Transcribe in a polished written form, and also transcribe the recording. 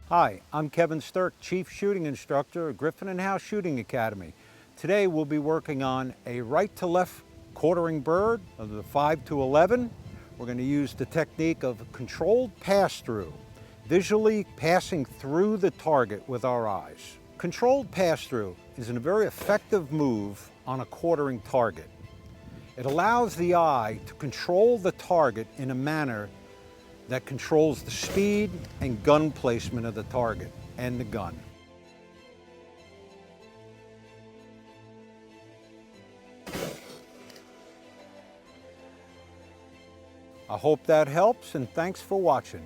Hi, I'm Kevin Stirk, Chief Shooting Instructor at Griffin Howe Shooting Academy. Today we'll be working on a right to left quartering bird of the 5 to 11. We're going to use the technique of controlled pass-through, visually passing through the target with our eyes. Controlled pass-through is a very effective move on a quartering target. It allows the eye to control the target in a manner that controls the speed and gun placement of the target and the gun. I hope that helps, and thanks for watching.